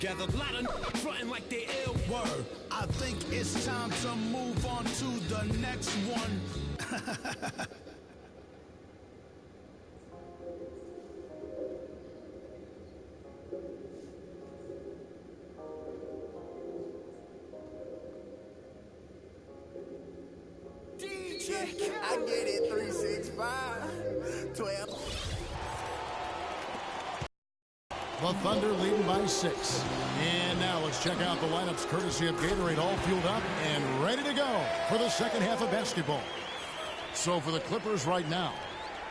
together. A lot of fronting like they ill. Word. I think it's time to move on to the next one. I get it, 365, 12. The Thunder leading by 6. And now let's check out the lineups courtesy of Gatorade, all fueled up and ready to go for the second half of basketball. So for the Clippers right now,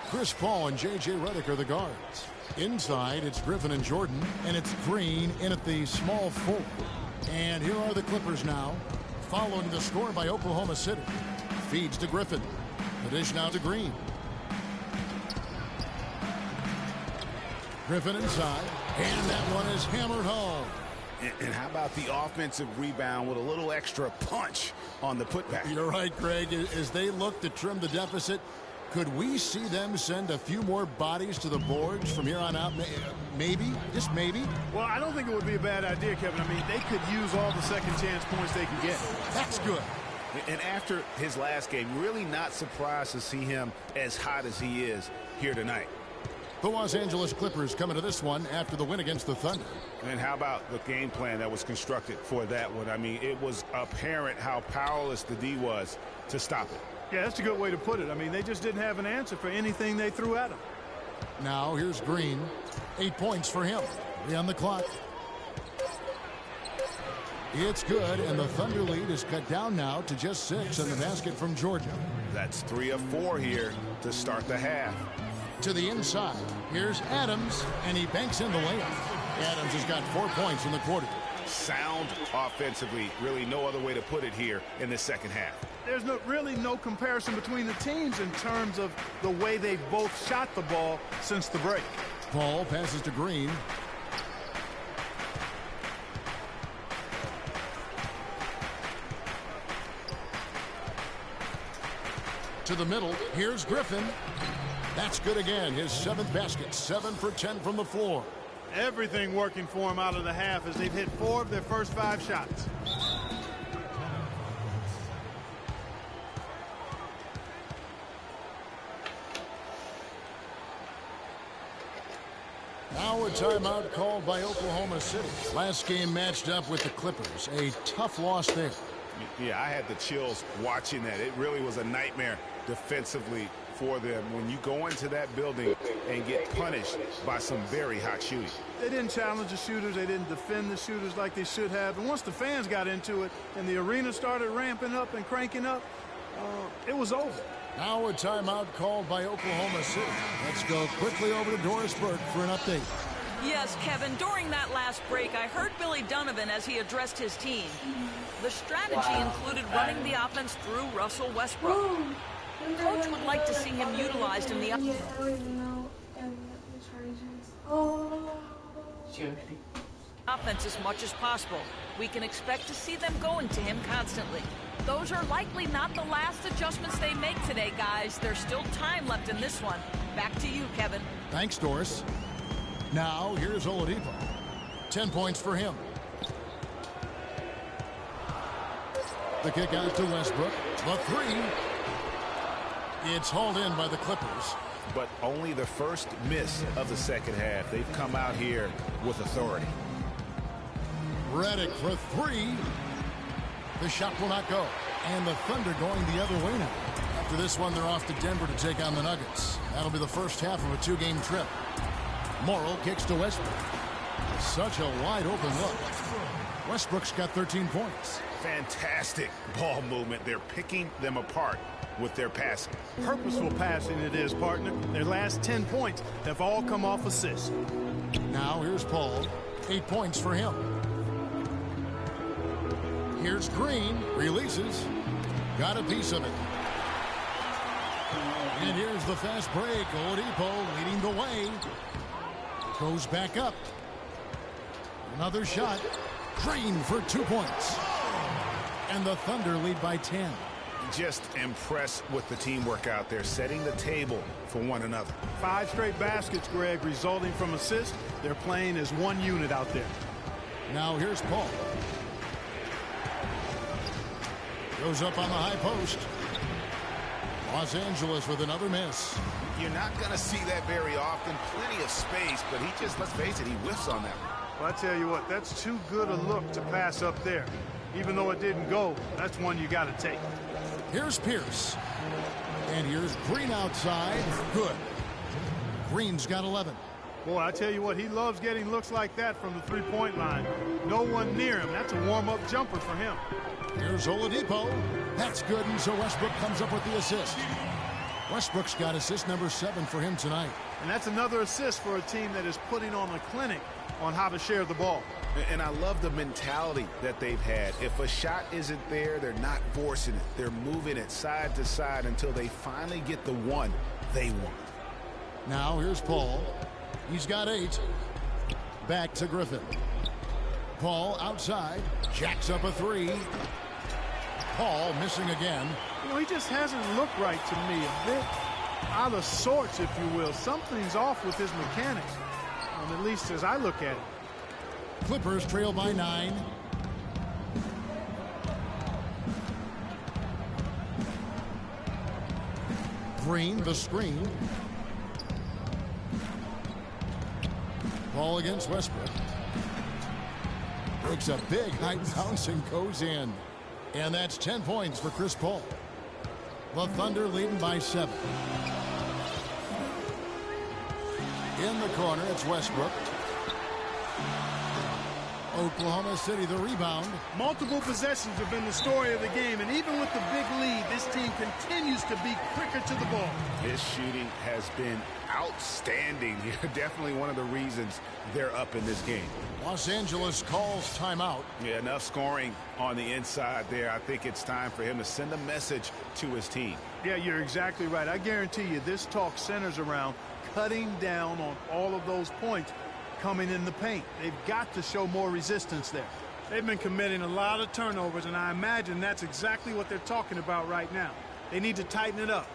Chris Paul and J.J. Redick are the guards. Inside, it's Griffin and Jordan, and it's Green in at the small forward. And here are the Clippers now, following the score by Oklahoma City. Feeds to Griffin. The dish now to Green. Griffin inside, and that one is hammered home. And how about the offensive rebound with a little extra punch on the putback? You're right, Greg. As they look to trim the deficit, could we see them send a few more bodies to the boards from here on out? Maybe, just maybe. Well, I don't think it would be a bad idea, Kevin. I mean, they could use all the second chance points they can get. That's good. And after his last game, really not surprised to see him as hot as he is here tonight. The Los Angeles Clippers coming to this one after the win against the Thunder. And how about the game plan that was constructed for that one? I mean, it was apparent how powerless the D was to stop it. Yeah, that's a good way to put it. I mean, they just didn't have an answer for anything they threw at him. Now here's Green. 8 points for him. 3 on the clock. It's good, and the Thunder lead is cut down now to just 6 on the basket from Georgia. That's 3 of 4 here to start the half. To the inside, here's Adams, and he banks in the layup. Adams has got 4 points in the quarter. Sound offensively, really no other way to put it here in the second half. There's really no comparison between the teams in terms of the way they both shot the ball since the break. Paul passes to Green. To the middle, here's Griffin. That's good again, his 7th basket, 7 for 10 from the floor. Everything working for him out of the half as they've hit 4 of their first 5 shots. Now a timeout called by Oklahoma City. Last game matched up with the Clippers. A tough loss there. Yeah, I had the chills watching that. It really was a nightmare defensively for them when you go into that building and get punished by some very hot shooting. They didn't challenge the shooters. They didn't defend the shooters like they should have. And once the fans got into it and the arena started ramping up and cranking up, it was over. Now a timeout called by Oklahoma City. Let's go quickly over to Doris Burke for an update. Yes, Kevin, during that last break, I heard Billy Donovan as he addressed his team. The strategy included running the offense through Russell Westbrook. Coach would like to see him utilized in the offense as much as possible. We can expect to see them going to him constantly. Those are likely not the last adjustments they make today, guys. There's still time left in this one. Back to you, Kevin. Thanks, Doris. Now, here's Oladipo. 10 points for him. The kick out to Westbrook. The 3. It's hauled in by the Clippers. But only the first miss of the second half. They've come out here with authority. Redick for 3. The shot will not go. And the Thunder going the other way now. After this one, they're off to Denver to take on the Nuggets. That'll be the first half of a 2-game trip. Morrow kicks to Westbrook. Such a wide open look. Westbrook's got 13 points. Fantastic ball movement. They're picking them apart with their passing. Purposeful passing it is, partner. Their last 10 points have all come off assists. Now here's Paul. 8 points for him. Here's Green. Releases. Got a piece of it. And here's the fast break. Oladipo leading the way. Goes back up. Another shot. Green for 2 points. And the Thunder lead by 10. Just impressed with the teamwork out there, setting the table for one another. 5 straight baskets, Greg, resulting from assists. They're playing as one unit out there. Now here's Paul. Goes up on the high post. Los Angeles with another miss. You're not going to see that very often. Plenty of space, but he just, let's face it, he whiffs on that one. Well, I tell you what, that's too good a look to pass up there. Even though it didn't go, that's one you got to take. Here's Pierce. And here's Green outside. Good. Green's got 11. Boy, I tell you what, he loves getting looks like that from the three-point line. No one near him. That's a warm-up jumper for him. Here's Oladipo. That's good, and so Westbrook comes up with the assist. Westbrook's got assist number 7 for him tonight. And that's another assist for a team that is putting on a clinic on how to share the ball. And I love the mentality that they've had. If a shot isn't there, they're not forcing it. They're moving it side to side until they finally get the one they want. Now here's Paul. He's got 8. Back to Griffin. Paul outside. Jacks up a 3. Paul missing again. You know, he just hasn't looked right to me. A bit out of sorts, if you will. Something's off with his mechanics, at least as I look at it. Clippers trail by 9. Green, the screen. Ball against Westbrook. Breaks a big high bounce and goes in. And that's 10 points for Chris Paul. The Thunder leading by 7. In the corner, it's Westbrook. Oklahoma City, the rebound. Multiple possessions have been the story of the game, and even with the big lead, this team continues to be quicker to the ball. His shooting has been outstanding. Definitely one of the reasons they're up in this game. Los Angeles calls timeout. Yeah, enough scoring on the inside there. I think it's time for him to send a message to his team. Yeah, you're exactly right. I guarantee you this talk centers around cutting down on all of those points coming in the paint. They've got to show more resistance there. They've been committing a lot of turnovers, and I imagine that's exactly what they're talking about right now. They need to tighten it up.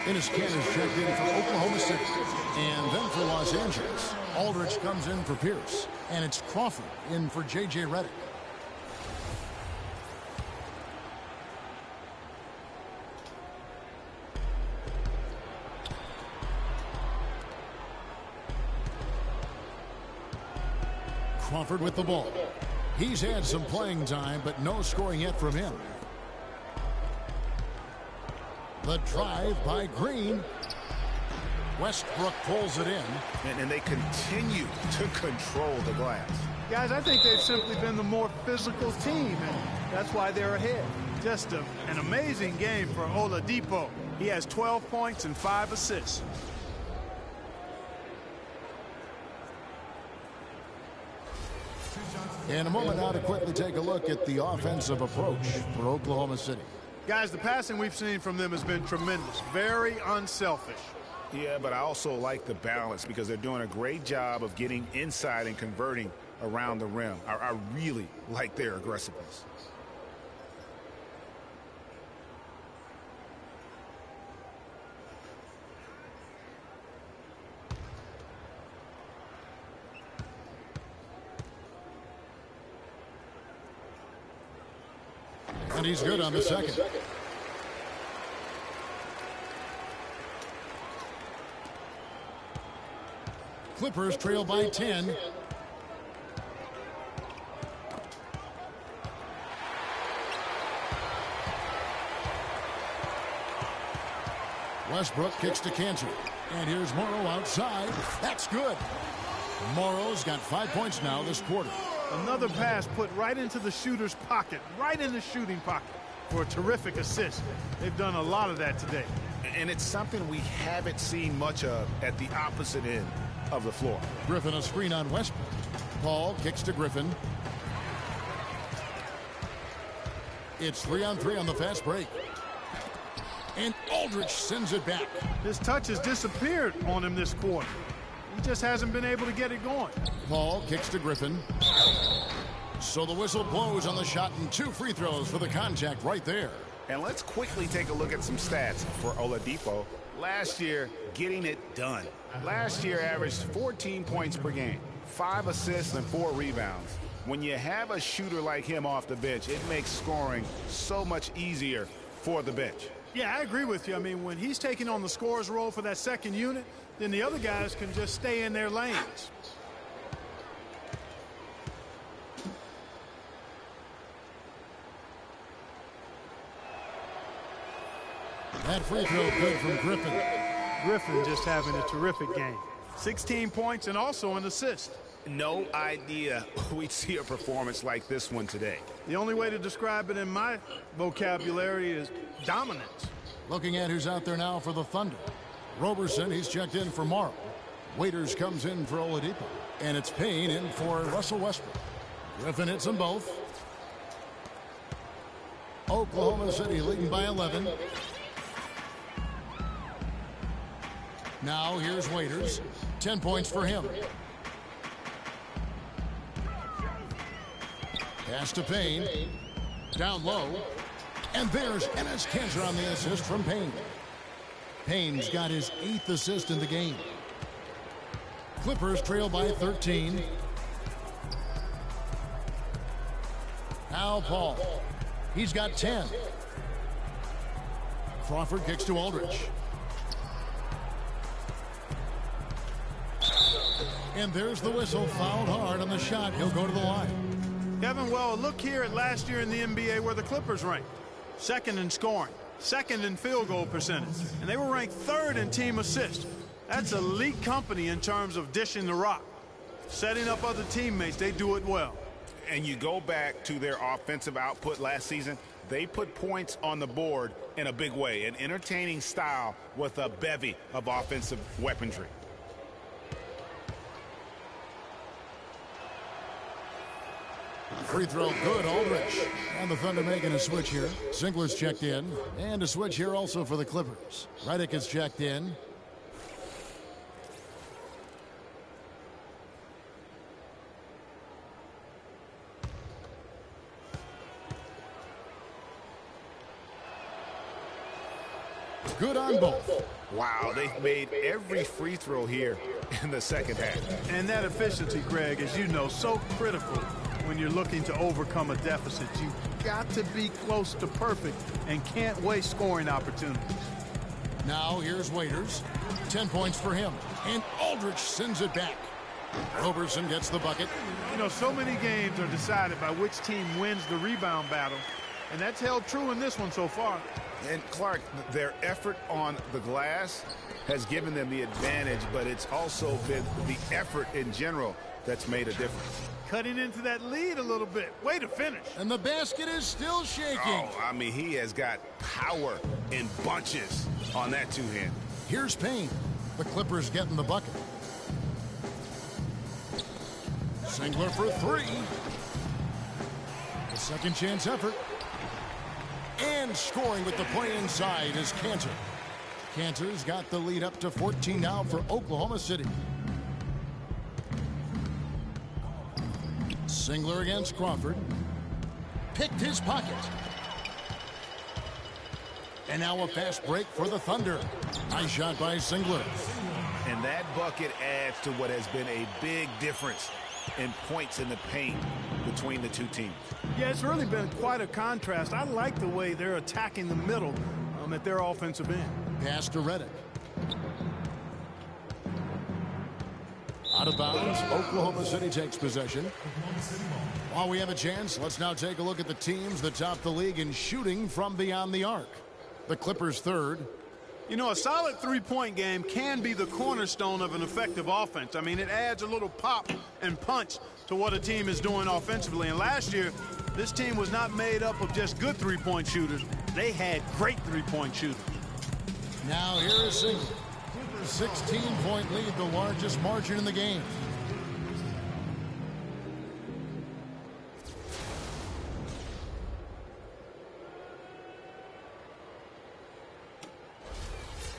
Enes Kanter's checked in for Oklahoma City. And then for Los Angeles, Aldridge comes in for Pierce. And it's Crawford in for J.J. Redick. Crawford with the ball. He's had some playing time, but no scoring yet from him. The drive by Green. Westbrook pulls it in. And they continue to control the glass. Guys, I think they've simply been the more physical team, and that's why they're ahead. Just an amazing game for Oladipo. He has 12 points and 5 assists. In a moment now to quickly take a look at the offensive approach for Oklahoma City. Guys, the passing we've seen from them has been tremendous. Very unselfish. Yeah, but I also like the balance because they're doing a great job of getting inside and converting around the rim. I really like their aggressiveness. And he's good on the second. Clippers trail by 10. Westbrook kicks to Kanter. And here's Morrow outside. That's good. Morrow's got 5 points now this quarter. Another pass put right into the shooter's pocket, right in the shooting pocket for a terrific assist. They've done a lot of that today. And it's something we haven't seen much of at the opposite end of the floor. Griffin a screen on Westbrook. Paul kicks to Griffin. It's 3-on-3 on the fast break. And Aldridge sends it back. His touch has disappeared on him this quarter. He just hasn't been able to get it going. Paul kicks to Griffin. So the whistle blows on the shot and 2 free throws for the contact right there. And let's quickly take a look at some stats for Oladipo. Last year, getting it done. Last year averaged 14 points per game, 5 assists and 4 rebounds. When you have a shooter like him off the bench, it makes scoring so much easier for the bench. Yeah, I agree with you. I mean, when he's taking on the scorer's role for that second unit, then the other guys can just stay in their lanes. That free throw good from Griffin. Griffin just having a terrific game. 16 points and also an assist. No idea we'd see a performance like this one today. The only way to describe it in my vocabulary is dominance. Looking at who's out there now for the Thunder. Roberson, he's checked in for Morrow. Waiters comes in for Oladipo. And it's Payne in for Russell Westbrook. Griffin hits them both. Oklahoma City leading by 11. Now here's Waiters. 10 points for him. Pass to Payne. Down low. And there's Enes Kanter on the assist from Payne. Payne's got his 8th assist in the game. Clippers trail by 13. Now Paul. He's got 10. Crawford kicks to Aldridge. And there's the whistle. Fouled hard on the shot. He'll go to the line. Kevin, well, look here at last year in the NBA where the Clippers ranked. 2nd in scoring, 2nd in field goal percentage, and they were ranked 3rd in team assists. That's elite company in terms of dishing the rock. Setting up other teammates, they do it well. And you go back to their offensive output last season, they put points on the board in a big way, an entertaining style with a bevy of offensive weaponry. Free throw good, Aldridge. And the Thunder making a switch here. Singler's checked in. And a switch here also for the Clippers. Redick is checked in. Good on both. Wow, they've made every free throw here in the second half. And that efficiency, Greg, as you know, so critical when you're looking to overcome a deficit. You've got to be close to perfect and can't waste scoring opportunities. Now here's Waiters. 10 points for him. And Aldridge sends it back. Roberson gets the bucket. You know, so many games are decided by which team wins the rebound battle. And that's held true in this one so far. And Clark, their effort on the glass has given them the advantage, but it's also been the effort in general that's made a difference. Cutting into that lead a little bit. Way to finish. And the basket is still shaking. Oh, I mean, he has got power in bunches on that two-hand. Here's Payne. The Clippers getting the bucket. Singler for 3. The second chance effort. And scoring with the play inside is Kanter. Kanter's got the lead up to 14 now for Oklahoma City. Singler against Crawford. Picked his pocket. And now a fast break for the Thunder. Nice shot by Singler. And that bucket adds to what has been a big difference in points in the paint between the two teams. Yeah, it's really been quite a contrast. I like the way they're attacking the middle at their offensive end. Pass to Redick. Out of bounds, Oklahoma City takes possession. While we have a chance, let's now take a look at the teams that top the league in shooting from beyond the arc. The Clippers third. You know, a solid three-point game can be the cornerstone of an effective offense. I mean, it adds a little pop and punch to what a team is doing offensively. And last year, this team was not made up of just good three-point shooters. They had great three-point shooters. Now here is single. 16-point lead, the largest margin in the game.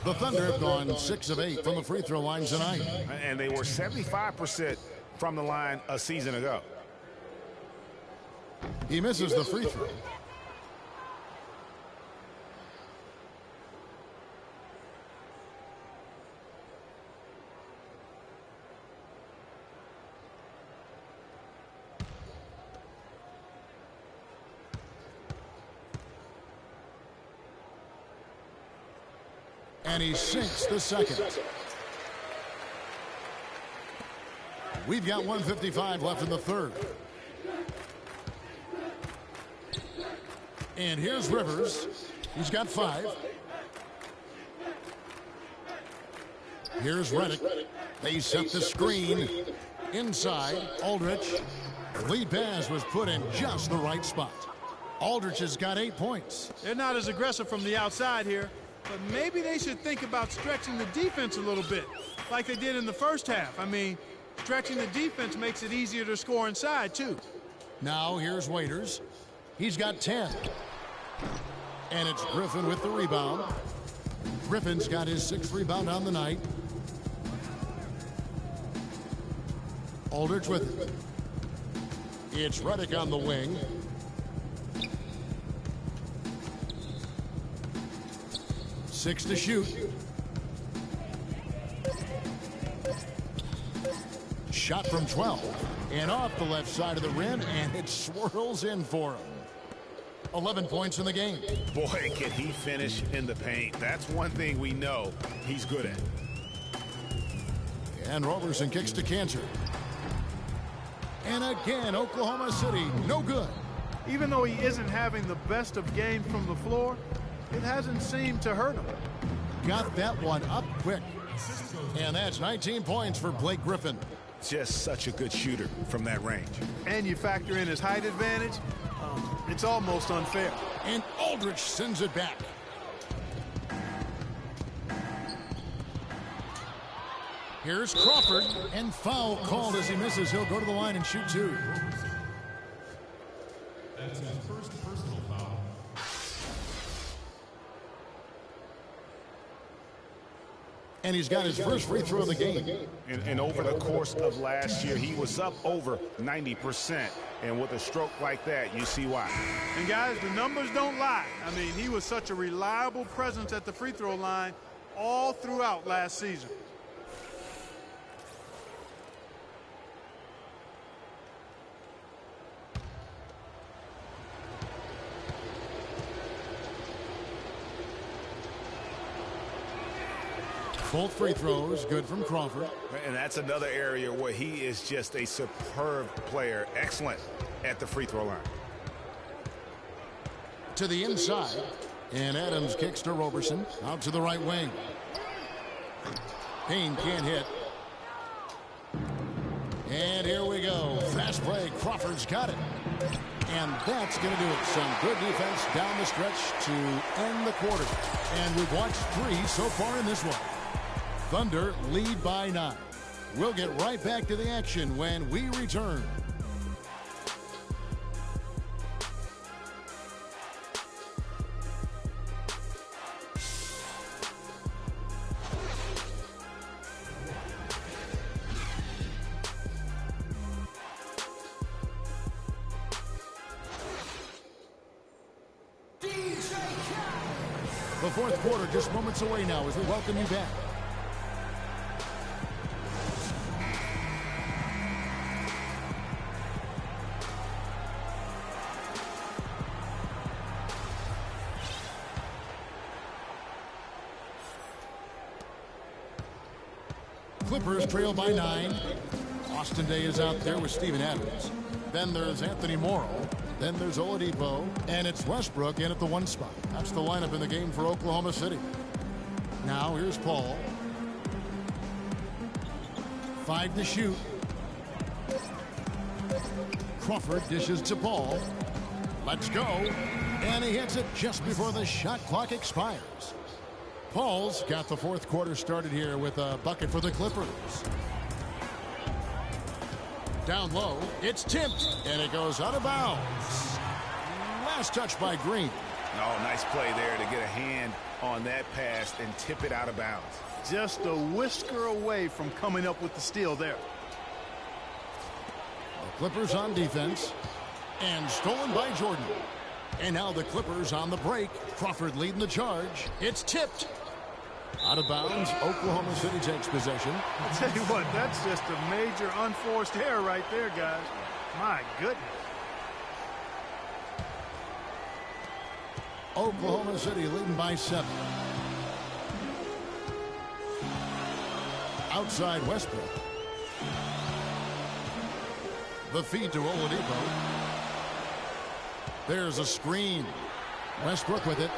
The Thunder have gone 6 of 8 from the free throw line tonight. And they were 75% from the line a season ago. He misses the free throw. And he sinks the second. We've got 1:55 left in the third. And here's Rivers. He's got 5. Here's Reddick. They set the screen. Inside, Aldridge. Lead pass was put in just the right spot. Aldridge has got 8 points. They're not as aggressive from the outside here, but maybe they should think about stretching the defense a little bit, like they did in the first half. I mean, stretching the defense makes it easier to score inside, too. Now here's Waiters. He's got 10. And it's Griffin with the rebound. Griffin's got his 6th rebound on the night. Aldridge with it. It's Reddick on the wing. Six to shoot. Shot from 12. And off the left side of the rim, and it swirls in for him. 11 points in the game. Boy, can he finish in the paint. That's one thing we know he's good at. And Roberson kicks to Cantor. And again, Oklahoma City, no good. Even though he isn't having the best of games from the floor, it hasn't seemed to hurt him. Got that one up quick. And that's 19 points for Blake Griffin. Just such a good shooter from that range. And you factor in his height advantage, it's almost unfair. And Aldridge sends it back. Here's Crawford, and foul called as he misses. He'll go to the line and shoot 2. That's his first personal foul. And he's got his first free throw of the game. And over the course of last year, he was up over 90%. And with a stroke like that, you see why. And guys, the numbers don't lie. I mean, he was such a reliable presence at the free throw line all throughout last season. Both free throws, good from Crawford. And that's another area where he is just a superb player. Excellent at the free throw line. To the inside. And Adams kicks to Roberson. Out to the right wing. Payne can't hit. And here we go. Fast break. Crawford's got it. And that's going to do it. Some good defense down the stretch to end the quarter. And we've watched 3 so far in this one. Thunder lead by 9. We'll get right back to the action when we return. The fourth quarter just moments away now as we welcome you back. Clippers trail by 9. Austin Day is out there with Steven Adams. Then there's Anthony Morrow. Then there's Oladipo. And it's Westbrook in at the 1 spot. That's the lineup in the game for Oklahoma City. Now here's Paul. 5 to shoot. Crawford dishes to Paul. Let's go. And he hits it just before the shot clock expires. Paul's got the fourth quarter started here with a bucket for the Clippers. Down low, it's tipped, and it goes out of bounds. Last touch by Green. Oh, nice play there to get a hand on that pass and tip it out of bounds. Just a whisker away from coming up with the steal there. The Clippers on defense, and stolen by Jordan. And now the Clippers on the break. Crawford leading the charge. It's tipped. Out of bounds. Oklahoma City takes possession. I'll tell you what, that's just a major unforced error right there, guys. My goodness. Oklahoma City leading by 7. Outside Westbrook. The feed to Oladipo. There's a screen. Westbrook with it.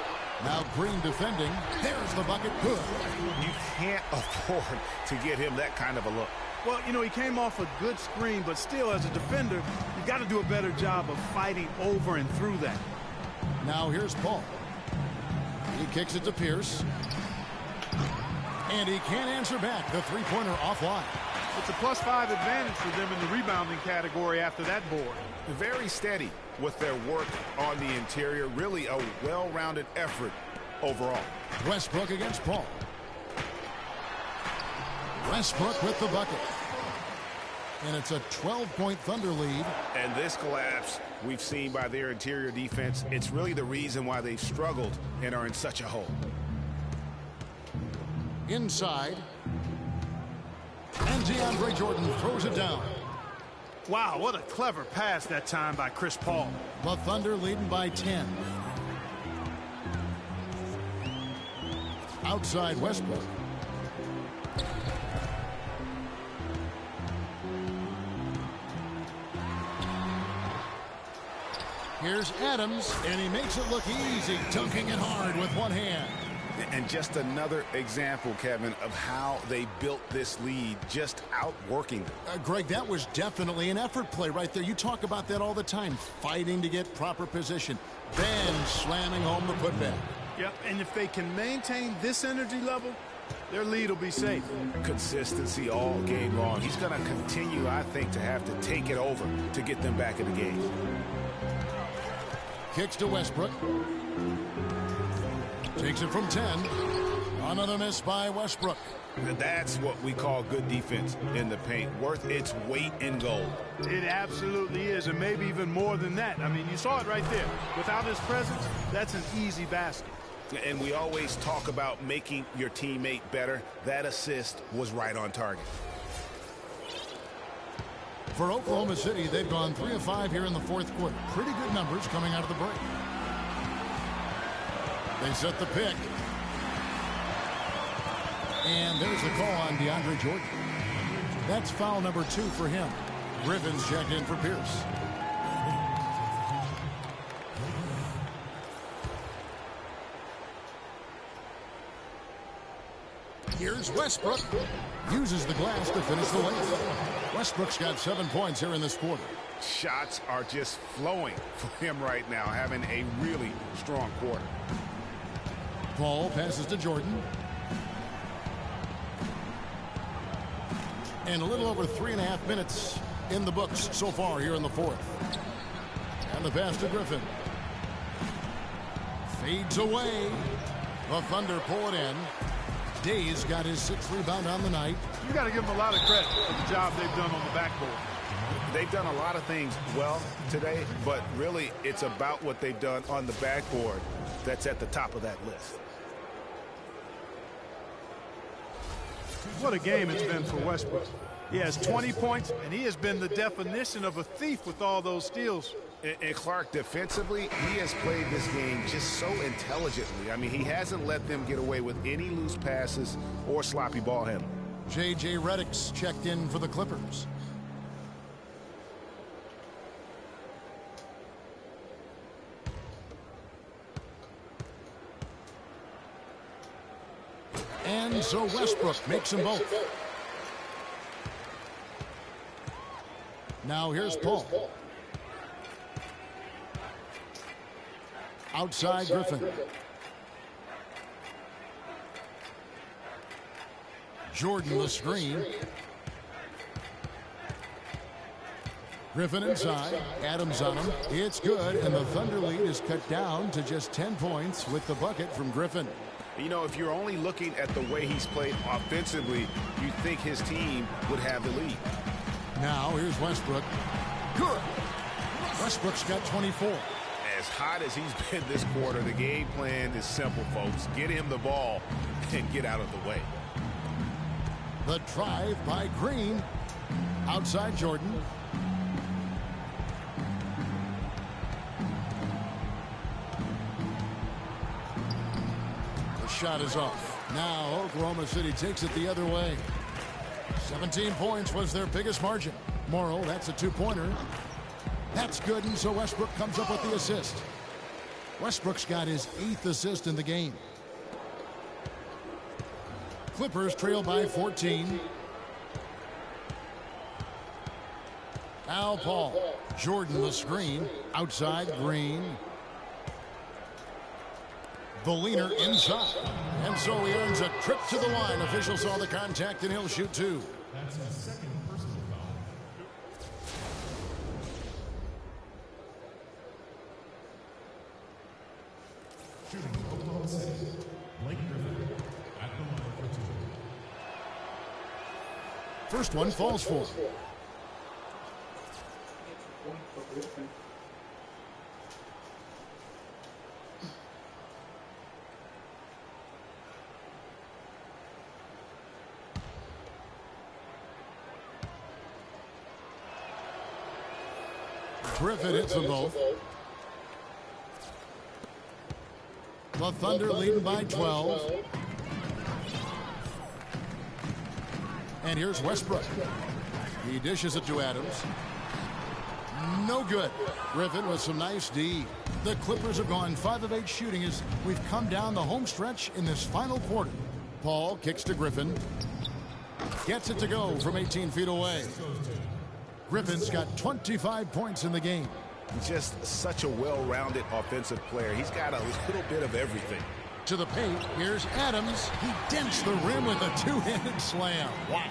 Now Green defending. There's the bucket. Good. You can't afford to get him that kind of a look. Well, you know, he came off a good screen, but still, as a defender, you got to do a better job of fighting over and through that. Now here's Paul. He kicks it to Pierce. And he can't answer back. The three-pointer offline. It's a +5 advantage for them in the rebounding category after that board. Very steady with their work on the interior. Really a well-rounded effort overall. Westbrook against Paul. Westbrook with the bucket. And it's a 12-point Thunder lead. And this collapse we've seen by their interior defense, it's really the reason why they've struggled and are in such a hole. Inside. And DeAndre Jordan throws it down. Wow, what a clever pass that time by Chris Paul. The Thunder leading by 10. Outside Westbrook. Here's Adams, and he makes it look easy, dunking it hard with one hand. And just another example, Kevin, of how they built this lead, just outworking them. Greg, that was definitely an effort play right there. You talk about that all the time, fighting to get proper position, then slamming home the putback. Yep, and if they can maintain this energy level, their lead will be safe. Consistency all game long. He's going to continue, I think, to have to take it over to get them back in the game. Kicks to Westbrook. Takes it from 10. Another miss by Westbrook. That's what we call good defense in the paint. Worth its weight in gold. It absolutely is, and maybe even more than that. I mean, you saw it right there. Without his presence, that's an easy basket. And we always talk about making your teammate better. That assist was right on target. For Oklahoma City, they've gone 3 of 5 here in the fourth quarter. Pretty good numbers coming out of the break. They set the pick. And there's the call on DeAndre Jordan. That's foul number 2 for him. Griffin's checked in for Pierce. Here's Westbrook. Uses the glass to finish the layup. Westbrook's got 7 points here in this quarter. Shots are just flowing for him right now, having a really strong quarter. Paul passes to Jordan. And a little over 3.5 minutes in the books so far here in the fourth. And the pass to Griffin. Fades away. The Thunder pull it in. Day's got his 6th rebound on the night. You got to give them a lot of credit for the job they've done on the backboard. They've done a lot of things well today, but really it's about what they've done on the backboard that's at the top of that list. What a game it's been for Westbrook. He has 20 points, and he has been the definition of a thief with all those steals. And Clark, defensively, he has played this game just so intelligently. I mean, he hasn't let them get away with any loose passes or sloppy ball handling. J.J. Redick's checked in for the Clippers. And so Westbrook makes them both. Now here's Paul. Outside Griffin. Jordan the screen. Griffin inside. Adams on him. It's good, and the Thunder lead is cut down to just 10 points with the bucket from Griffin. You know, if you're only looking at the way he's played offensively, you'd think his team would have the lead. Now here's Westbrook. Good. Westbrook's got 24. As hot as he's been this quarter, the game plan is simple, folks. Get him the ball and get out of the way. The drive by Green. Outside Jordan. The shot is off. Now Oklahoma City takes it the other way. 17 points was their biggest margin. Morrow, that's a two-pointer. That's good, and so Westbrook comes up with the assist. Westbrook's got his 8th assist in the game. Clippers trail by 14. Al Paul. Jordan the screen. Outside Green. The leaner inside. And so he earns a trip to the line. Official saw the contact, and he'll shoot two. That's his second personal foul. Shooting Oklahoma City. Blake Griffin at the line for two. First one falls for. Griffin hits them both. The Thunder leading by 12. And here's Westbrook. He dishes it to Adams. No good. Griffin with some nice D. The Clippers have gone 5 of 8 shooting as we've come down the home stretch in this final quarter. Paul kicks to Griffin. Gets it to go from 18 feet away. Griffin's got 25 points in the game. Just such a well-rounded offensive player. He's got a little bit of everything. To the paint, here's Adams. He dents the rim with a two-handed slam. Wow.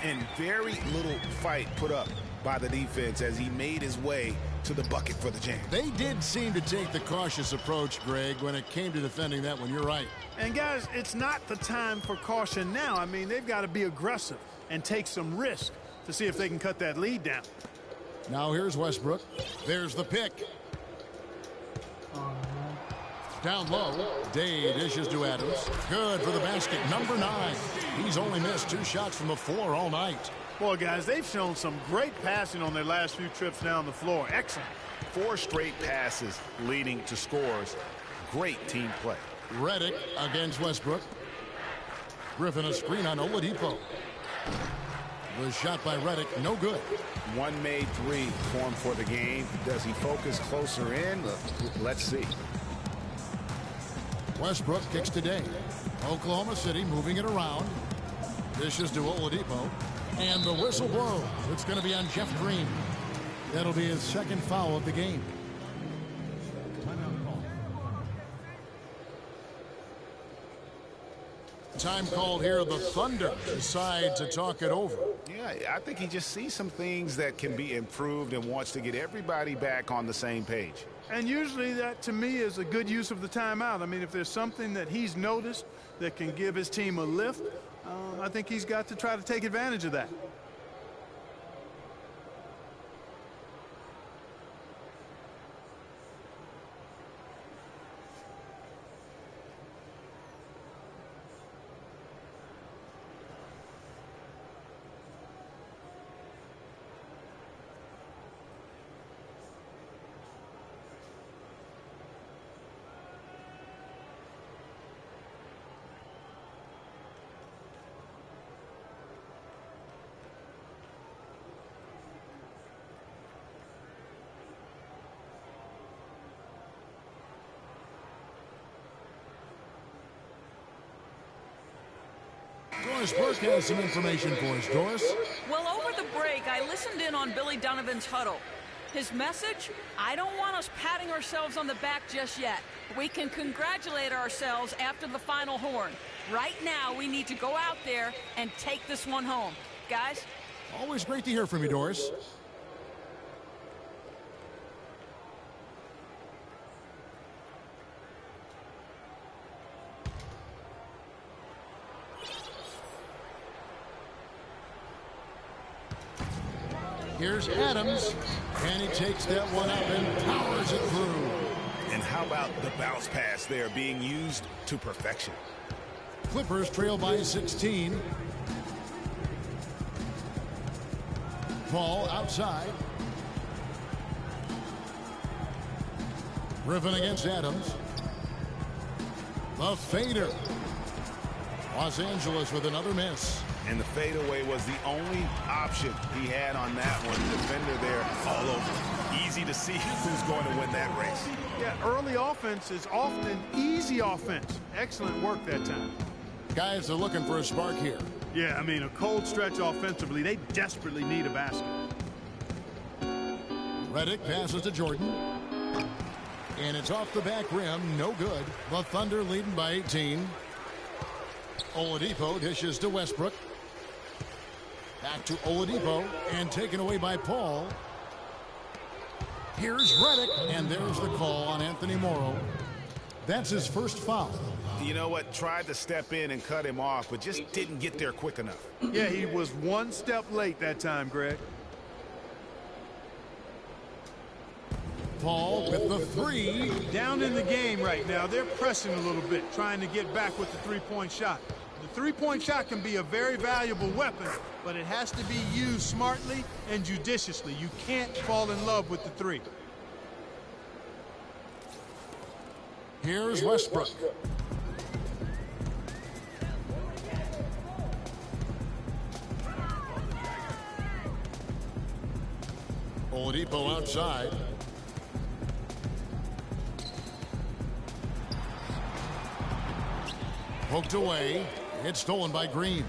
And very little fight put up by the defense as he made his way to the bucket for the jam. They did seem to take the cautious approach, Greg, when it came to defending that one. You're right. And guys, it's not the time for caution now. I mean, they've got to be aggressive and take some risk to see if they can cut that lead down. Now here's Westbrook. There's the pick. Down low. Day dishes to Adams. Good for the basket. Number 9. He's only missed 2 shots from the floor all night. Boy, guys, they've shown some great passing on their last few trips down the floor. Excellent. 4 straight passes leading to scores. Great team play. Redick against Westbrook. Griffin a screen on Oladipo. The shot by Redick, no good. 1 made 3 formed for the game. Does he focus closer in? Let's see. Westbrook kicks to Day. Oklahoma City moving it around. Dishes to Oladipo. And the whistle blows. It's going to be on Jeff Green. That'll be his second foul of the game. Timeout call. Time called here. The Thunder decide to talk it over. Yeah, I think he just sees some things that can be improved and wants to get everybody back on the same page. And usually that, to me, is a good use of the timeout. I mean, if there's something that he's noticed that can give his team a lift, I think he's got to try to take advantage of that. Doris Burke has some information for us. Doris? Well, over the break, I listened in on Billy Donovan's huddle. His message, I don't want us patting ourselves on the back just yet. We can congratulate ourselves after the final horn. Right now, we need to go out there and take this one home. Guys? Always great to hear from you, Doris. Here's Adams, and he takes that one up and powers it through. And how about the bounce pass there being used to perfection? Clippers trail by 16. Ball outside. Griffin against Adams. The fader. Los Angeles with another miss. And the fadeaway was the only option he had on that one. Defender there all over. Easy to see who's going to win that race. Yeah, early offense is often easy offense. Excellent work that time. Guys are looking for a spark here. Yeah, I mean, a cold stretch offensively. They desperately need a basket. Redick passes to Jordan. And it's off the back rim. No good. The Thunder leading by 18. Oladipo dishes to Westbrook. Back to Oladipo and taken away by Paul. Here's Redick, and there's the call on Anthony Morrow. That's his first foul. You know what? Tried to step in and cut him off, but just didn't get there quick enough. Yeah, he was one step late that time, Greg. Paul with the three. Down in the game right now, they're pressing a little bit, trying to get back with the three-point shot. The three-point shot can be a very valuable weapon, but it has to be used smartly and judiciously. You can't fall in love with the three. Here's Westbrook. Oladipo outside. Poked away. It's stolen by Green.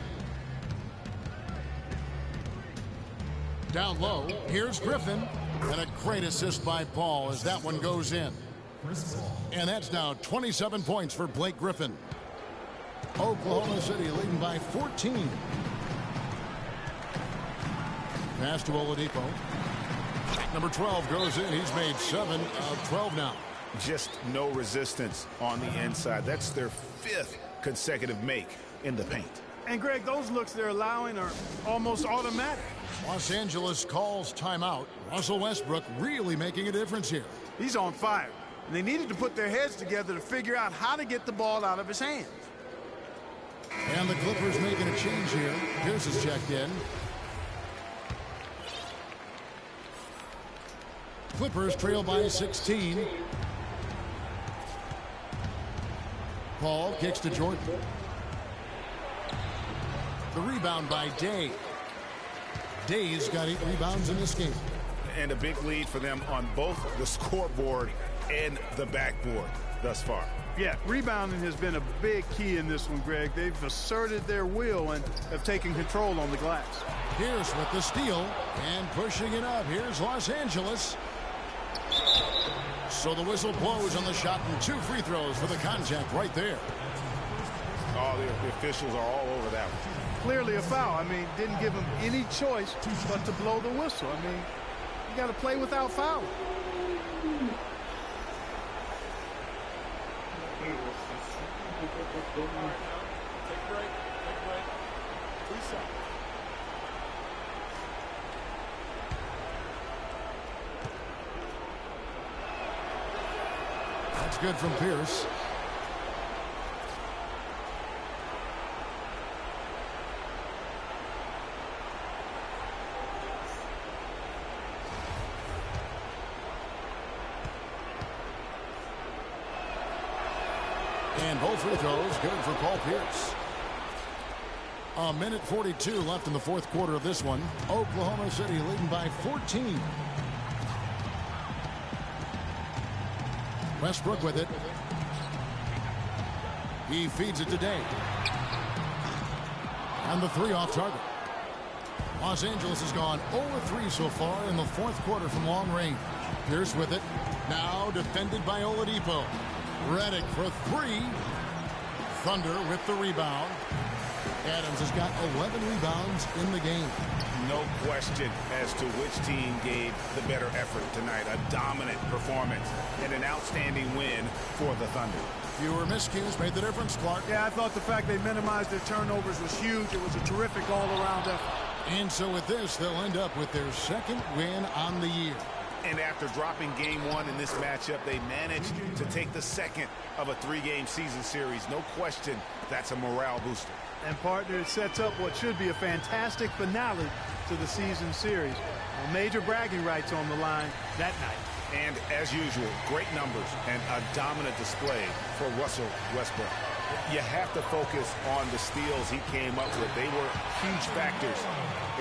Down low. Here's Griffin. And a great assist by Paul as that one goes in. And that's now 27 points for Blake Griffin. Oklahoma City leading by 14. Pass to Oladipo. Number 12 goes in. He's made 7 of 12 now. Just no resistance on the inside. That's their 5th consecutive make in the paint. And, Greg, those looks they're allowing are almost automatic. Los Angeles calls timeout. Russell Westbrook really making a difference here. He's on fire. And they needed to put their heads together to figure out how to get the ball out of his hands. And the Clippers making a change here. Pierce is checked in. Clippers trail by 16. Paul kicks to Jordan. The rebound by Day. Day's got 8 rebounds in this game. And a big lead for them on both the scoreboard and the backboard thus far. Yeah, rebounding has been a big key in this one, Greg. They've asserted their will and have taken control on the glass. Pierce with the steal and pushing it up. Here's Los Angeles. So the whistle blows on the shot and 2 free throws for the contact right there. Oh, the officials are all over that one. Clearly a foul. I mean, didn't give him any choice but to blow the whistle. I mean, you got to play without fouling. That's good from Pierce. And both free throws good for Paul Pierce. A minute 42 left in the fourth quarter of this one. Oklahoma City leading by 14. Westbrook with it. He feeds it to Day. And the 3 off target. Los Angeles has gone 0-3 so far in the fourth quarter from long range. Pierce with it. Now defended by Oladipo. Redick for 3. Thunder with the rebound. Adams has got 11 rebounds in the game. No question as to which team gave the better effort tonight. A dominant performance and an outstanding win for the Thunder. Fewer miscues made the difference, Clark. Yeah, I thought the fact they minimized their turnovers was huge. It was a terrific all-around effort. And so with this, they'll end up with their second win on the year. And after dropping game one in this matchup, they managed to take the second of a three-game season series. No question, that's a morale booster. And, partner, it sets up what should be a fantastic finale to the season series. Well, major bragging rights on the line that night. And, as usual, great numbers and a dominant display for Russell Westbrook. You have to focus on the steals he came up with. They were huge factors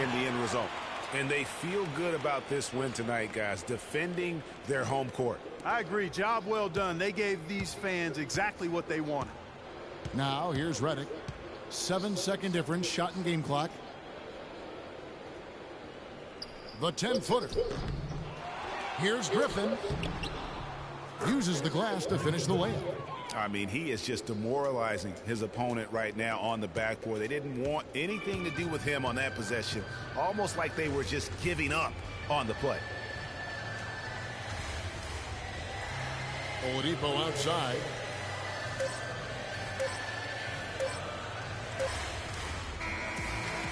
in the end result. And they feel good about this win tonight, guys, defending their home court. I agree. Job well done. They gave these fans exactly what they wanted. Now, here's Redick. 7-second difference, shot and game clock. The 10-footer. Here's Griffin. Uses the glass to finish the layup. I mean, he is just demoralizing his opponent right now on the backboard. They didn't want anything to do with him on that possession. Almost like they were just giving up on the play. Oladipo outside.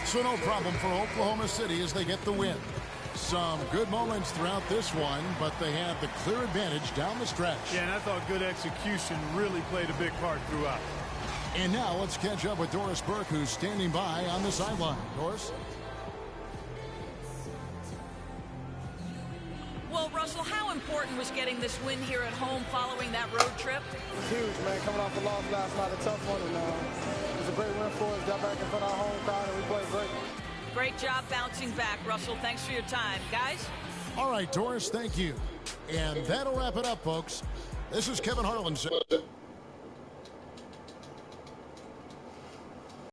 So no problem for Oklahoma City as they get the win. Some good moments throughout this one, but they had the clear advantage down the stretch. Yeah, and I thought good execution really played a big part throughout. And now let's catch up with Doris Burke, who's standing by on the sideline. Doris? Well, Russell, how important was getting this win here at home following that road trip? It was huge, man. Coming off the loss last night, a tough one, and it was a great win for us. Got back in front of our home crowd, and we played great. Great job bouncing back, Russell. Thanks for your time. Guys? All right, Doris, thank you. And that'll wrap it up, folks. This is Kevin Harlan.